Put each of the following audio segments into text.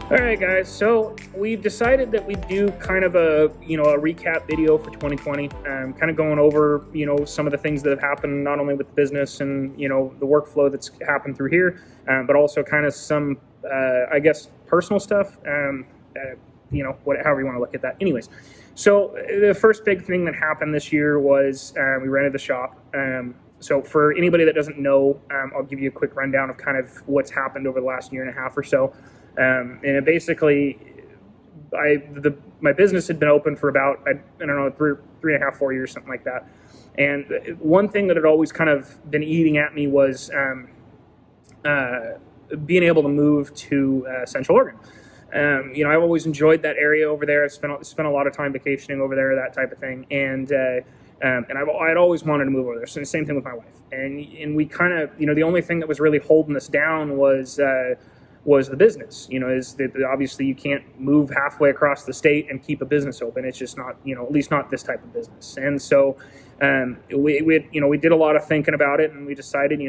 All right, guys. So we've decided that we do kind of a a recap video for 2020, kind of going over some of the things that have happened not only with the business and the workflow that's happened through here, but also kind of some I guess personal stuff. However you want to look at that. Anyways, so the first big thing that happened this year was we rented the shop. So for anybody that doesn't know, I'll give you a quick rundown of kind of what's happened over the last year and a half or so. And it basically, my business had been open for about, I don't know, three and a half, 4 years, something like that. And one thing that had always kind of been eating at me was being able to move to Central Oregon. I've always enjoyed that area over there. I've spent a lot of time vacationing over there, that type of thing. And I'd always wanted to move over there. So the same thing with my wife. And we kind of, the only thing that was really holding us down was the business. Is that obviously you can't move halfway across the state and keep a business open. It's just not, at least not this type of business. And so we did a lot of thinking about it, and we decided,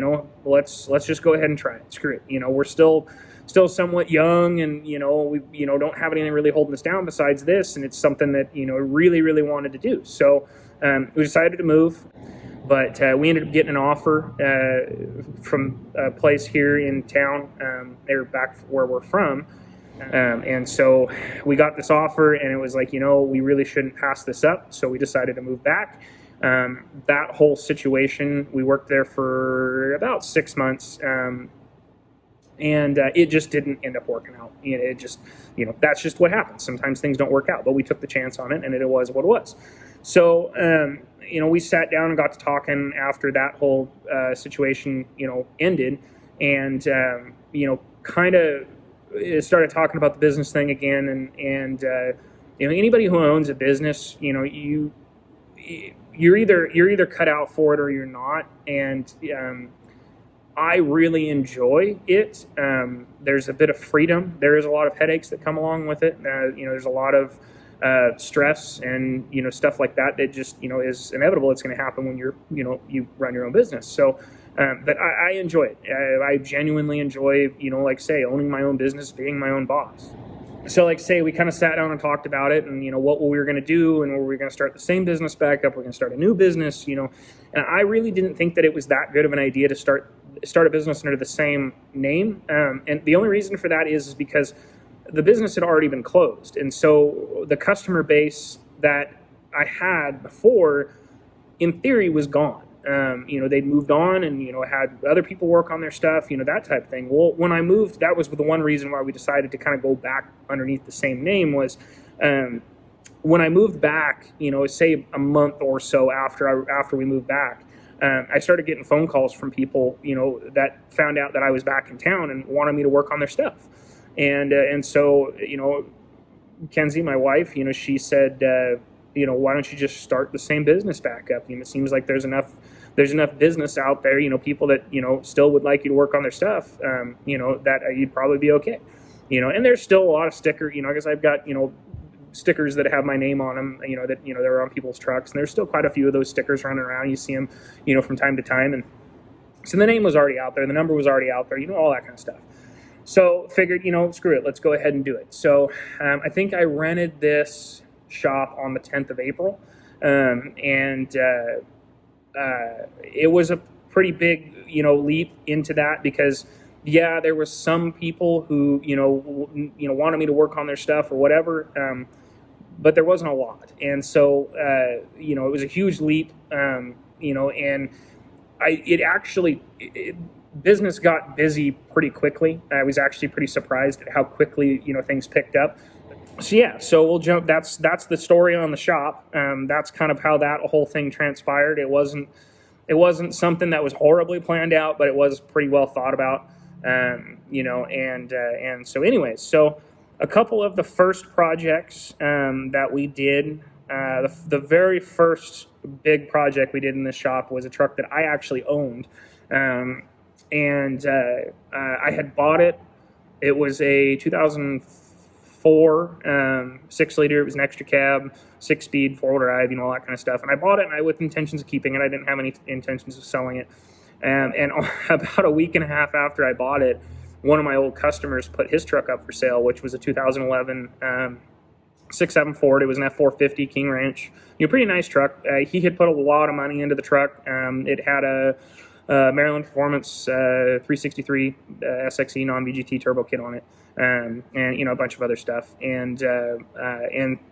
let's just go ahead and try it. Screw it. We're still somewhat young, and we don't have anything really holding us down besides this, and it's something that really wanted to do. So we decided to move. But we ended up getting an offer from a place here in town. They're back where we're from. And so we got this offer, and it was like, we really shouldn't pass this up. So we decided to move back. That whole situation, we worked there for about 6 months. And it just didn't end up working out. It just, that's just what happens. Sometimes things don't work out, but we took the chance on it, and it was what it was. So, we sat down and got to talking after that whole situation, ended, and kind of started talking about the business thing again. And anybody who owns a business, you're either cut out for it or you're not. And I really enjoy it. There's a bit of freedom. There is a lot of headaches that come along with it. There's a lot of stress and stuff like that just is inevitable. It's going to happen when you run your own business. So but I enjoy it. I genuinely enjoy owning my own business, being my own boss. So we kind of sat down and talked about it, and what we were going to do, and were we going to start the same business back up, we're going to start a new business, and I really didn't think that it was that good of an idea to start a business under the same name. And the only reason for that is because the business had already been closed. And so the customer base that I had before, in theory, was gone. They'd moved on and, had other people work on their stuff, that type of thing. Well, when I moved, that was the one reason why we decided to kind of go back underneath the same name was, when I moved back, say a month or so after we moved back, I started getting phone calls from people, that found out that I was back in town and wanted me to work on their stuff. And so, Kenzie, my wife, she said, why don't you just start the same business back up? It seems like there's enough business out there, people that, still would like you to work on their stuff, that you'd probably be okay. And there's still a lot of stickers, I guess I've got, stickers that have my name on them, that, they're on people's trucks. And there's still quite a few of those stickers running around. You see them, from time to time. And so the name was already out there. The number was already out there, all that kind of stuff. So figured, screw it, let's go ahead and do it. So I think I rented this shop on the 10th of April. It was a pretty big, leap into that because, yeah, there was some people who, wanted me to work on their stuff or whatever, but there wasn't a lot. And so, it was a huge leap, and business got busy pretty quickly. I was actually pretty surprised at how quickly, things picked up. So yeah, so we'll jump. That's the story on the shop. That's kind of how that whole thing transpired. It wasn't something that was horribly planned out, but it was pretty well thought about. And so anyways, so a couple of the first projects that we did, the very first big project we did in this shop was a truck that I actually owned. I had bought it. It was a 2004 6-liter. It was an extra cab, 6-speed, 4-wheel drive, all that kind of stuff. And I bought it with intentions of keeping it. I didn't have any intentions of selling it. And about a week and a half after I bought it, one of my old customers put his truck up for sale, which was a 2011 6.7 Ford. It was an F450 King Ranch. Pretty nice truck. He had put a lot of money into the truck. It had a Maryland Performance 363 SXE non-VGT turbo kit on it, and a bunch of other stuff. And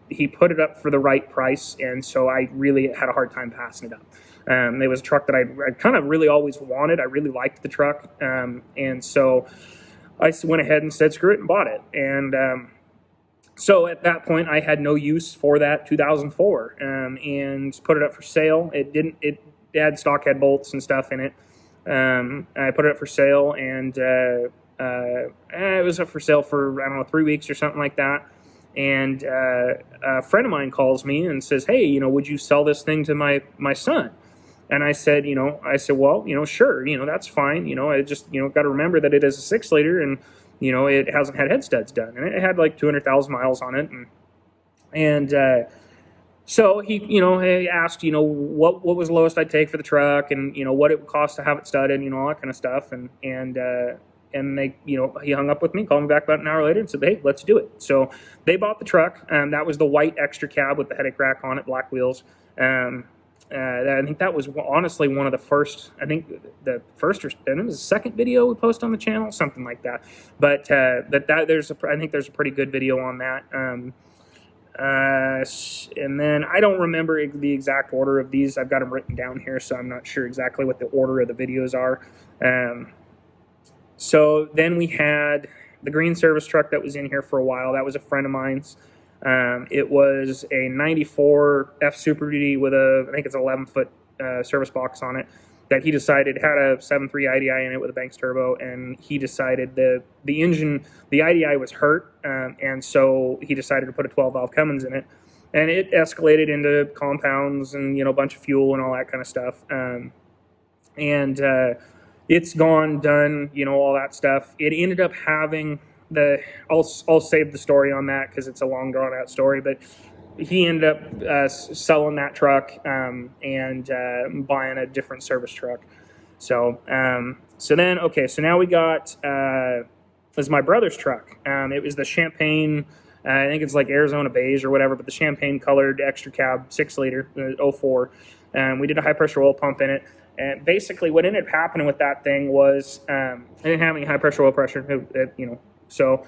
he put it up for the right price, and so I really had a hard time passing it up. It was a truck that I kind of really always wanted. I really liked the truck, and so I went ahead and said screw it and bought it. And so at that point, I had no use for that 2004, and put it up for sale. It had stock head bolts and stuff in it. I put it up for sale, and it was up for sale for, I don't know, 3 weeks or something like that. And a friend of mine calls me and says, hey, would you sell this thing to my son? And I said, well, sure, that's fine. I just, got to remember that it is a 6-liter, and, it hasn't had head studs done, and it had like 200,000 miles on it. And so he asked, what was the lowest I'd take for the truck, and, what it would cost to have it studded, all that kind of stuff. And they, he hung up with me, called me back about an hour later and said, hey, let's do it. So they bought the truck, and that was the white extra cab with the headache rack on it, black wheels. I think that was honestly one of the first, I think the first, and it was the second video we posted on the channel, something like that. But I think there's a pretty good video on that. And then I don't remember the exact order of these. I've got them written down here, so I'm not sure exactly what the order of the videos are. So then we had the green service truck that was in here for a while. That was a friend of mine's. It was a 94 F Super Duty with I think it's an 11-foot service box on it, that he decided had a 7.3 IDI in it with a Banks turbo, and he decided the engine, the IDI was hurt, and so he decided to put a 12-valve Cummins in it, and it escalated into compounds and a bunch of fuel and all that kind of stuff, and it's gone, done, all that stuff. It ended up having I'll save the story on that because it's a long drawn out story, but he ended up selling that truck and buying a different service truck. So so now we got it was my brother's truck. It was the Champagne, I think it's like Arizona beige or whatever, but the Champagne colored extra cab 6-liter 04. We did a high pressure oil pump in it. And basically what ended up happening with that thing was I didn't have any high pressure oil pressure, so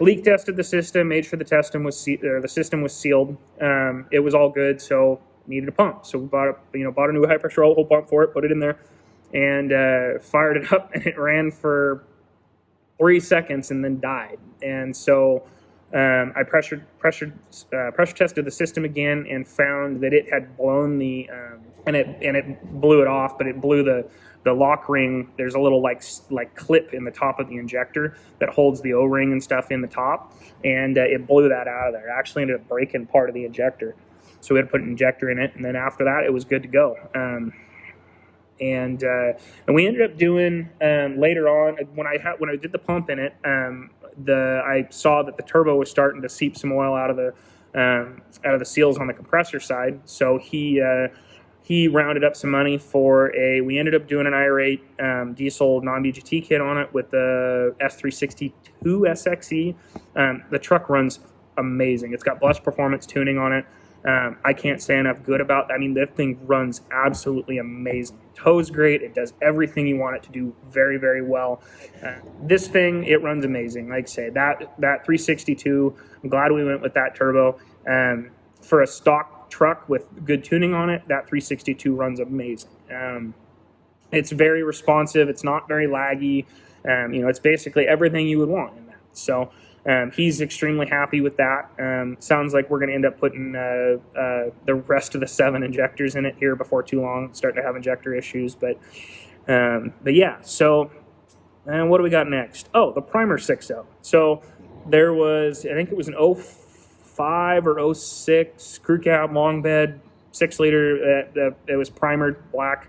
leak tested the system, made sure the system was sealed. It was all good, so needed a pump. So we bought a new high pressure oil pump for it, put it in there, and fired it up, and it ran for 3 seconds and then died. And so I pressure tested the system again and found that it had blown the and it blew it off, but it blew the lock ring. There's a little like clip in the top of the injector that holds the O-ring and stuff in the top, and it blew that out of there. It actually ended up breaking part of the injector, so we had to put an injector in it, and then after that it was good to go. And we ended up doing later on when I did the pump in it, I saw that the turbo was starting to seep some oil out of the seals on the compressor side, so he rounded up some money we ended up doing an IR8 diesel non-VGT kit on it with the S362 SXE. The truck runs amazing. It's got Blush Performance tuning on it. I can't say enough good about that. I mean, that thing runs absolutely amazing. Tow's great. It does everything you want it to do very, very well. This thing, it runs amazing. Like I say, that 362, I'm glad we went with that turbo. For a stock truck with good tuning on it, that 362 runs amazing. It's very responsive. It's not very laggy. It's basically everything you would want in that. So he's extremely happy with that. Sounds like we're going to end up putting the rest of the 7 injectors in it here before too long. Starting to have injector issues, but yeah. So what do we got next? Oh, the primer 6.0. So there was, I think it was an 05 or 06 crew cab long bed 6-liter that was primered black.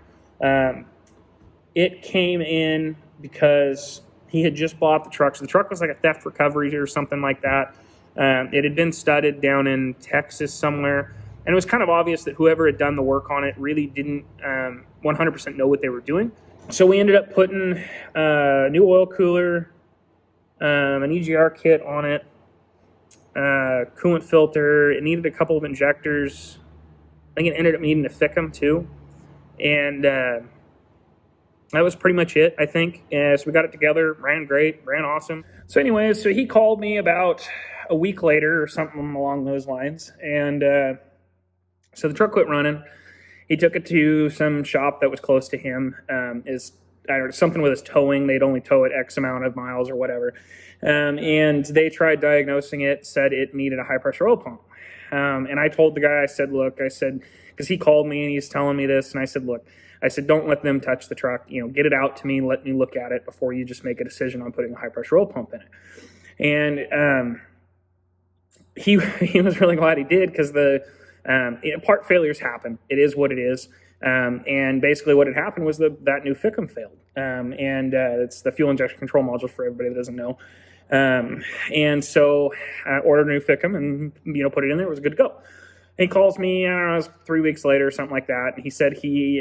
It came in because he had just bought the truck. So the truck was like a theft recovery or something like that. It had been studded down in Texas somewhere, and it was kind of obvious that whoever had done the work on it really didn't 100% know what they were doing. So we ended up putting a new oil cooler, an EGR kit on it, coolant filter. It needed a couple of injectors. I think it ended up needing to thick them too. And that was pretty much it, I think. So we got it together, ran great, ran awesome. So anyways, so he called me about a week later or something along those lines. And so the truck quit running. He took it to some shop that was close to him. Something with his towing. They'd only tow it X amount of miles or whatever. And they tried diagnosing it, said it needed a high-pressure oil pump. And I told the guy, I said, because he called me and he's telling me this, and I said, look, don't let them touch the truck. Get it out to me, let me look at it before you just make a decision on putting a high-pressure oil pump in it. And he was really glad he did, because part failures happen. It is what it is. And basically what had happened was that new FICM failed. It's the fuel injection control module for everybody that doesn't know. And so I ordered a new FICM and, put it in there. It was good to go. He calls me, I don't know, it was 3 weeks later or something like that. And he said he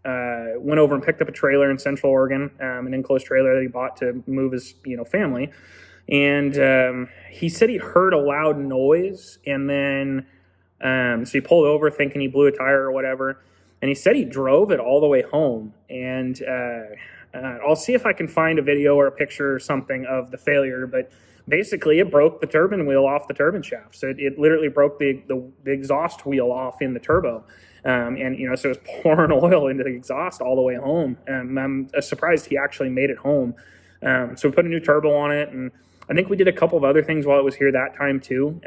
went over and picked up a trailer in Central Oregon, an enclosed trailer that he bought to move his, family. And he said he heard a loud noise, and then so he pulled over thinking he blew a tire or whatever. And he said he drove it all the way home. And I'll see if I can find a video or a picture or something of the failure. But basically, it broke the turbine wheel off the turbine shaft. So it literally broke the exhaust wheel off in the turbo. So it was pouring oil into the exhaust all the way home. I'm surprised he actually made it home. So we put a new turbo on it. And I think we did a couple of other things while it was here that time too.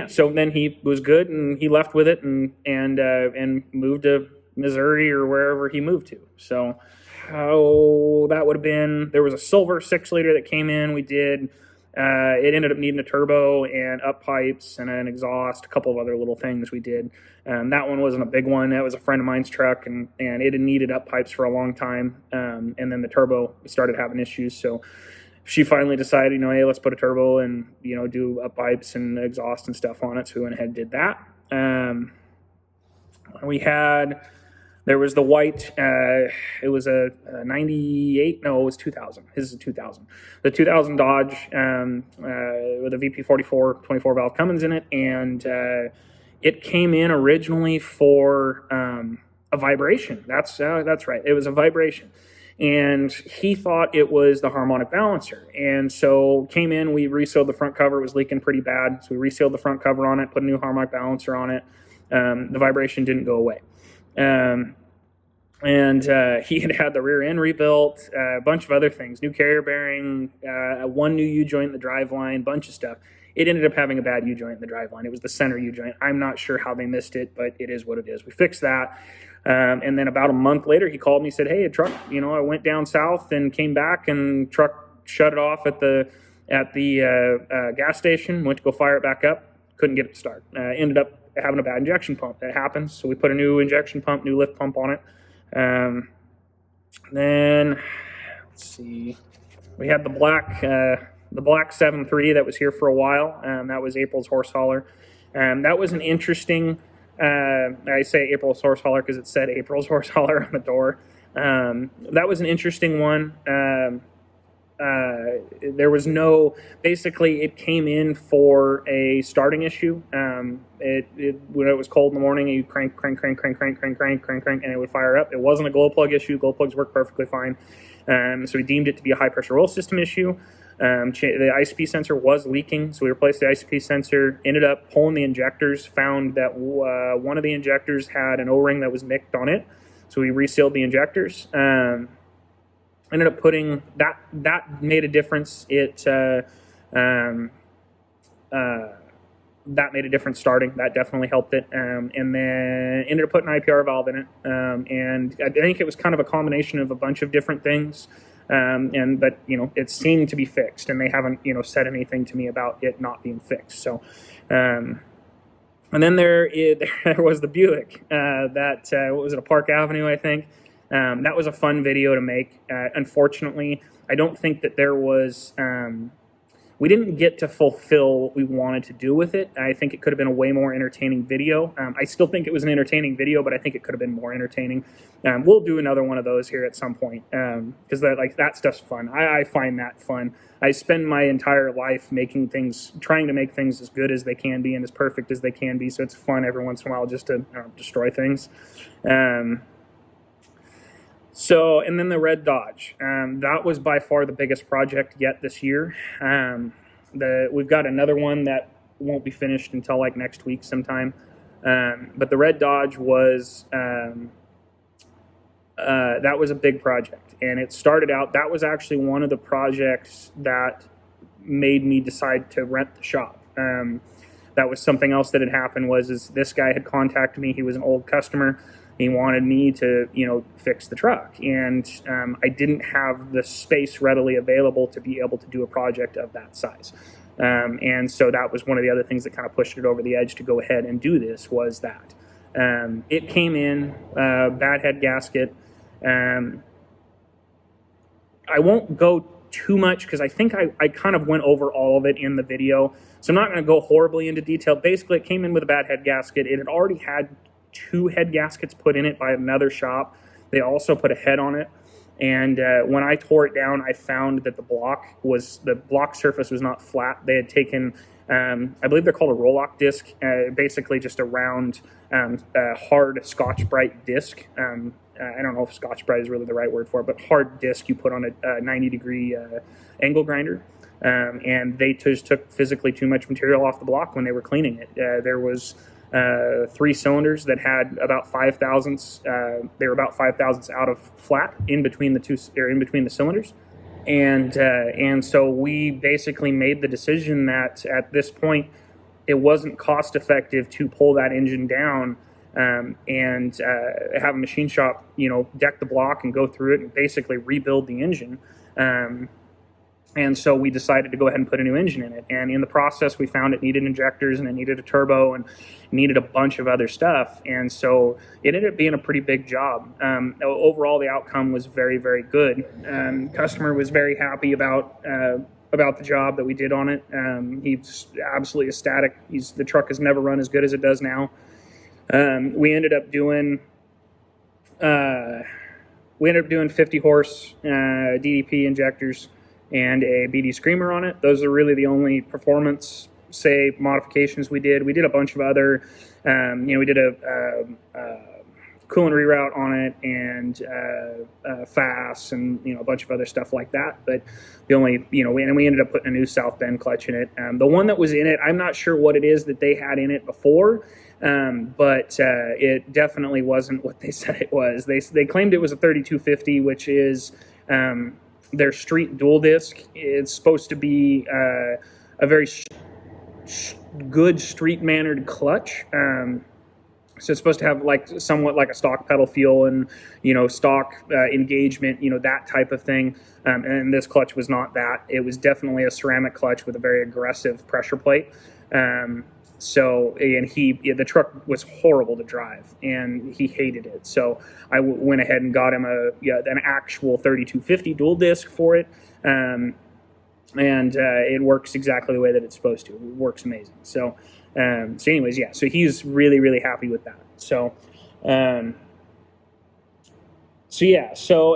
So then he was good, and he left with it and moved to Missouri or wherever he moved to. So how that would have been, there was a silver 6-liter that came in. We did, it ended up needing a turbo and up pipes and an exhaust, a couple of other little things we did. That one wasn't a big one. That was a friend of mine's truck, and it had needed up pipes for a long time. And then the turbo started having issues. So she finally decided, hey, let's put a turbo and, do up pipes and exhaust and stuff on it. So we went ahead and did that. There was the white, it was a 98, no, it was 2000. This is a 2000. The 2000 Dodge with a VP44 24 valve Cummins in it. And it came in originally for a vibration. That's right. It was a vibration. And he thought it was the harmonic balancer. And so came in, we resealed the front cover. It was leaking pretty bad. So we resealed the front cover on it, put a new harmonic balancer on it. The vibration didn't go away. He had the rear end rebuilt, a bunch of other things, new carrier bearing, one new U-joint in the driveline, bunch of stuff. It ended up having a bad U-joint in the driveline. It was the center U-joint. I'm not sure how they missed it, but it is what it is. We fixed that. And then about a month later, he called me and said, hey, a truck, I went down south and came back, and truck shut it off at the gas station, went to go fire it back up, couldn't get it to start. Ended up having a bad injection pump. That happens. So we put a new injection pump, new lift pump on it. Then let's see, we had the black 7.3 that was here for a while. That was April's horse hauler. That was an interesting, I say April's horse hauler because it said April's horse hauler on the door. That was an interesting one. There was basically it came in for a starting issue. When it was cold in the morning, you crank, and it would fire up. It wasn't a glow plug issue. Glow plugs work perfectly fine. So we deemed it to be a high pressure oil system issue. The ICP sensor was leaking, so we replaced the ICP sensor, ended up pulling the injectors, found that one of the injectors had an O-ring that was nicked on it. So we resealed the injectors. Ended up putting that made a difference. That made a difference starting. That definitely helped it. And then ended up putting an IPR valve in it. And I think it was kind of a combination of a bunch of different things. But it seemed to be fixed, and they haven't said anything to me about it not being fixed. So, and then there was the Buick what was it, a Park Avenue, I think. That was a fun video to make. Unfortunately, I don't think that there was we didn't get to fulfill what we wanted to do with it. I think it could have been a way more entertaining video. I still think it was an entertaining video, but I think it could have been more entertaining. We'll do another one of those here at some point, because that stuff's fun. I find that fun. I spend my entire life trying to make things as good as they can be and as perfect as they can be. So it's fun every once in a while just to destroy things. And then the Red Dodge, that was by far the biggest project yet this year. We've got another one that won't be finished until like next week sometime. But the Red Dodge was, that was a big project, and it started out, that was actually one of the projects that made me decide to rent the shop. That was something else that had happened is this guy had contacted me. He was an old customer. He wanted me to, fix the truck, and I didn't have the space readily available to be able to do a project of that size. And so that was one of the other things that kind of pushed it over the edge to go ahead and do this, was that. It came in, bad head gasket. I won't go too much because I think I kind of went over all of it in the video. So I'm not going to go horribly into detail. Basically, it came in with a bad head gasket. It had already had 2 head gaskets put in it by another shop. They also put a head on it. And when I tore it down, I found that the block surface was not flat. They had taken, I believe they're called a roll-lock disc, basically just a round, hard Scotch-Brite disc. I don't know if Scotch-Brite is really the right word for it, but hard disc you put on a 90-degree angle grinder. And they just took physically too much material off the block when they were cleaning it. There was 3 cylinders that had about 5 thousandths. They were about 5 thousandths out of flat in between the cylinders, and so we basically made the decision that at this point it wasn't cost effective to pull that engine down and have a machine shop, deck the block and go through it and basically rebuild the engine. And so we decided to go ahead and put a new engine in it. And in the process, we found it needed injectors and it needed a turbo and needed a bunch of other stuff. And so it ended up being a pretty big job. Overall, the outcome was very, very good. Customer was very happy about the job that we did on it. He's absolutely ecstatic. The truck has never run as good as it does now. We ended up doing 50 horse DDP injectors and a BD Screamer on it. Those are really the only performance, modifications we did. We did a bunch of other, we did a coolant reroute on it and FAS and, a bunch of other stuff like that. But the only, and we ended up putting a new South Bend clutch in it. The one that was in it, I'm not sure what it is that they had in it before, but it definitely wasn't what they said it was. They claimed it was a 3250, which is their street dual disc. It's supposed to be a very good street mannered clutch. So it's supposed to have somewhat like a stock pedal feel and stock engagement, that type of thing. And this clutch was not that. It was definitely a ceramic clutch with a very aggressive pressure plate. The truck was horrible to drive, and he hated it. So I went ahead and got him an actual 3250 dual disc for it, and it works exactly the way that it's supposed to. It works amazing. So anyways, yeah. So he's really, really happy with that.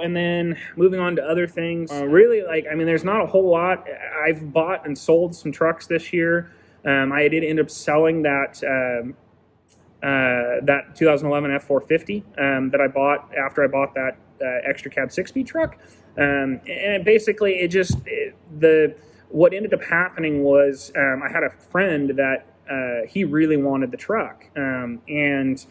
And then moving on to other things, there's not a whole lot. I've bought and sold some trucks this year. I did end up selling that 2011 F450 that I bought after I bought that extra cab 6-speed truck. And basically, what ended up happening was I had a friend that he really wanted the truck, and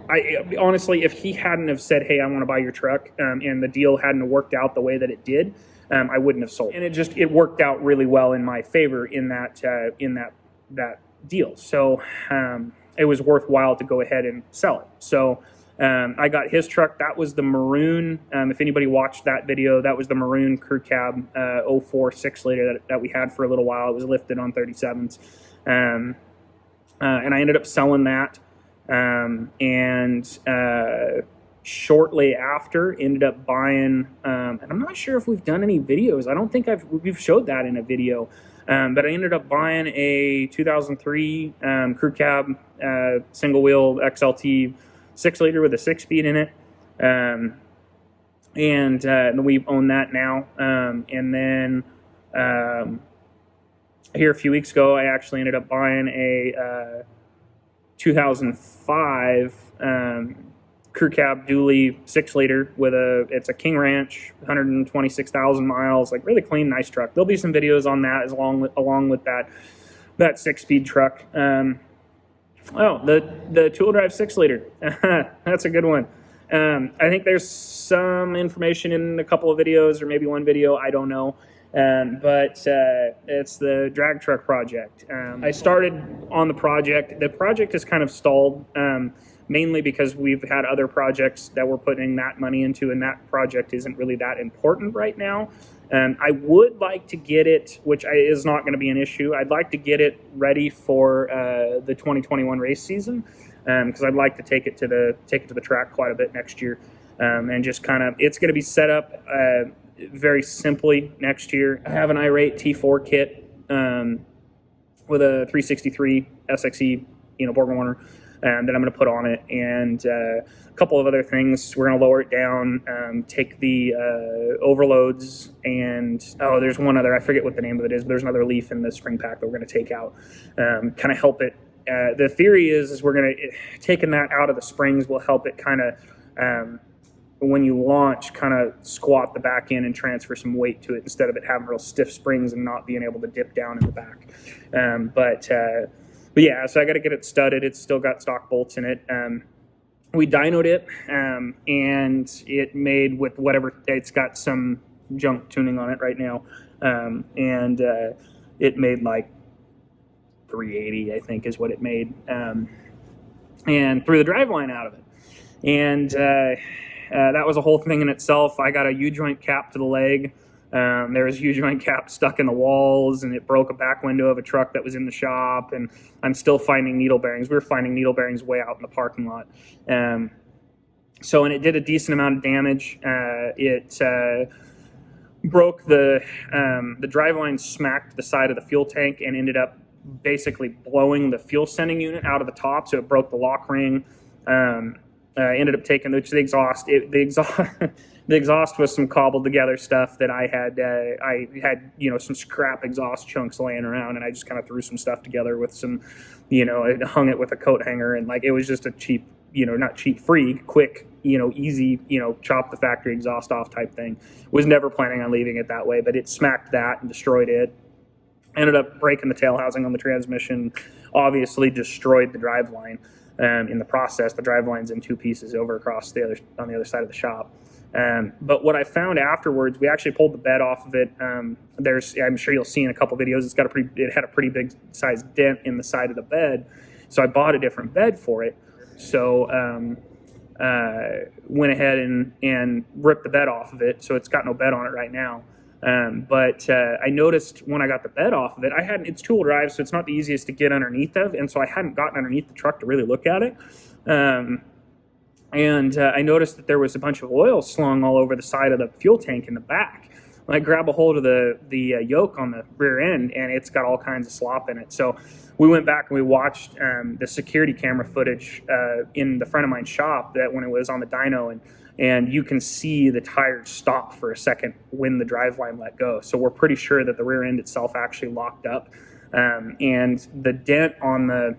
I honestly, if he hadn't have said, "Hey, I want to buy your truck," and the deal hadn't worked out the way that it did, I wouldn't have sold. And it worked out really well in my favor in that deal. So it was worthwhile to go ahead and sell it. So I got his truck. That was the maroon. If anybody watched that video, that was the maroon crew cab 04 6-liter that we had for a little while. It was lifted on 37s. And I ended up selling that. Shortly after, ended up buying, and I'm not sure if we've done any videos. I don't think we've showed that in a video. But I ended up buying a 2003 crew cab single wheel XLT 6-liter with a 6-speed in it. And we own that now. And then here a few weeks ago, I actually ended up buying a 2005 crew cab dually 6-liter with it's a King Ranch, 126,000 miles, like really clean, nice truck. There'll be some videos on that along with that 6-speed truck. The two-wheel drive 6-liter, that's a good one. I think there's some information in a couple of videos, or maybe one video, I don't know. But it's the drag truck project. I started on the project. The project is kind of stalled, mainly because we've had other projects that we're putting that money into, and that project isn't really that important right now. I would like to get it, which is not going to be an issue. I'd like to get it ready for the 2021 race season, because I'd like to take it to the track quite a bit next year, and just kind of, it's going to be set up very simply next year. I have an irate T4 kit with a 363 SXE, Borg-Warner, that I'm going to put on it, and a couple of other things. We're going to lower it down, take the overloads, and there's one other, I forget what the name of it is, but there's another leaf in the spring pack that we're going to take out, kind of help it. The theory is we're going to, taking that out of the springs will help it kind of, when you launch, kind of squat the back end and transfer some weight to it, instead of it having real stiff springs and not being able to dip down in the back. But yeah, so I got to get it studded. It's still got stock bolts in it. We dynoed it, and it made with whatever, it's got some junk tuning on it right now. And it made like 380, I think is what it made. And threw the driveline out of it. And that was a whole thing in itself. I got a U-joint cap to the leg. There was a U-joint cap stuck in the walls, and it broke a back window of a truck that was in the shop, and I'm still finding needle bearings. We were finding needle bearings way out in the parking lot. And it did a decent amount of damage. It broke the driveline, smacked the side of the fuel tank, and ended up basically blowing the fuel sending unit out of the top, so it broke the lock ring. Ended up taking the exhaust. The exhaust was some cobbled together stuff that I had some scrap exhaust chunks laying around, and I just kind of threw some stuff together with some, I hung it with a coat hanger, and like it was just a cheap, not cheap, free, quick, easy, chop the factory exhaust off type thing. Was never planning on leaving it that way, but it smacked that and destroyed it. Ended up breaking the tail housing on the transmission. Obviously destroyed the driveline. In the process, the driveline's in two pieces over across on the other side of the shop. But what I found afterwards, we actually pulled the bed off of it. I'm sure you'll see in a couple videos, it had a pretty big sized dent in the side of the bed. So I bought a different bed for it. So went ahead and ripped the bed off of it. So it's got no bed on it right now. But I noticed when I got the bed off of it, it's two-wheel drive, so it's not the easiest to get underneath of, and so I hadn't gotten underneath the truck to really look at it. And I noticed that there was a bunch of oil slung all over the side of the fuel tank in the back. I grab a hold of the yoke on the rear end, and it's got all kinds of slop in it. So we went back and we watched the security camera footage in the friend of mine's shop that when it was on the dyno, and you can see the tires stop for a second when the driveline let go. So we're pretty sure that the rear end itself actually locked up. And the dent on the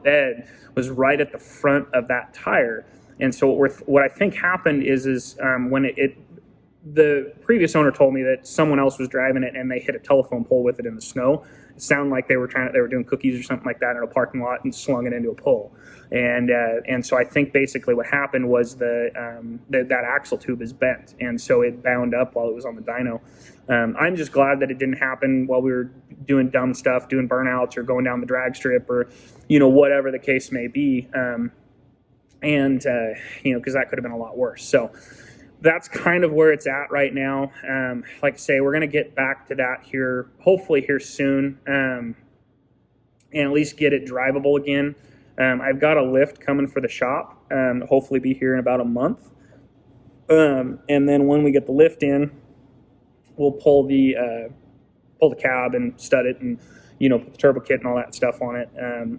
bed was right at the front of that tire. And so what I think happened is when the previous owner told me that someone else was driving it and they hit a telephone pole with it in the snow. It sounded like they were doing cookies or something like that in a parking lot and slung it into a pole. And so I think basically what happened was that axle tube is bent, and so it bound up while it was on the dyno. I'm just glad that it didn't happen while we were doing dumb stuff, doing burnouts or going down the drag strip or whatever the case may be. Because that could have been a lot worse. So that's kind of where it's at right now. Like I say, we're going to get back to that here, hopefully here soon, and at least get it drivable again. I've got a lift coming for the shop, hopefully be here in about a month. And then when we get the lift in, we'll pull the pull the cab and stud it and, put the turbo kit and all that stuff on it.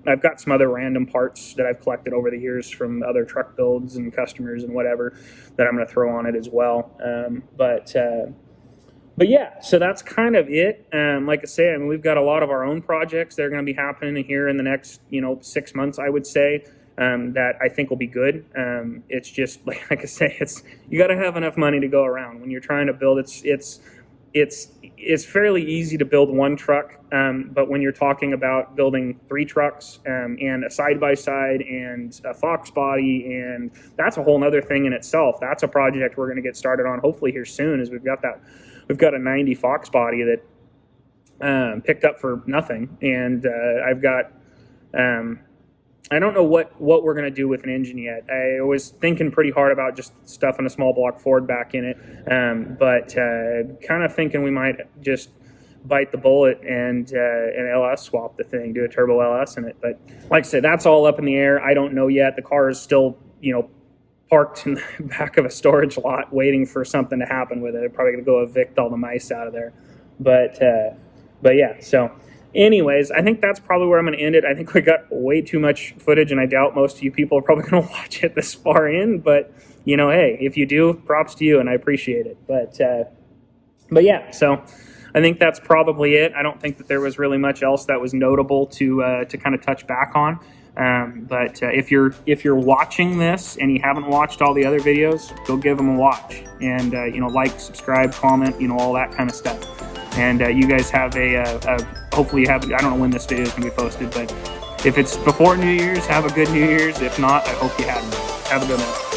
I've got some other random parts that I've collected over the years from other truck builds and customers and whatever that I'm going to throw on it as well. But yeah, so that's kind of it. Like I say, I mean, we've got a lot of our own projects that are going to be happening here in the next, 6 months, I would say, that I think will be good. It's just like I say, you got to have enough money to go around when you're trying to build. It's fairly easy to build one truck, but when you're talking about building 3 trucks and a side-by-side and a Foxbody, and that's a whole other thing in itself. That's a project we're going to get started on hopefully here soon, as we've got a 90 Foxbody that picked up for nothing, and I've got I don't know what we're going to do with an engine yet. I was thinking pretty hard about just stuffing a small block Ford back in it, but kind of thinking we might just bite the bullet and LS swap the thing, do a turbo LS in it. But like I said, that's all up in the air. I don't know yet. The car is still, parked in the back of a storage lot waiting for something to happen with it. I'm probably going to go evict all the mice out of there. But yeah, so anyways, I think that's probably where I'm going to end it. I think we got way too much footage, and I doubt most of you people are probably going to watch it this far in. But, hey, if you do, props to you, and I appreciate it. But yeah, so I think that's probably it. I don't think that there was really much else that was notable to kind of touch back on. But if you're watching this and you haven't watched all the other videos, go give them a watch, and like, subscribe, comment, all that kind of stuff. And you guys have hopefully you have, I don't know when this video is going to be posted, but if it's before New Year's, have a good New Year's. If not, I hope you have a good one.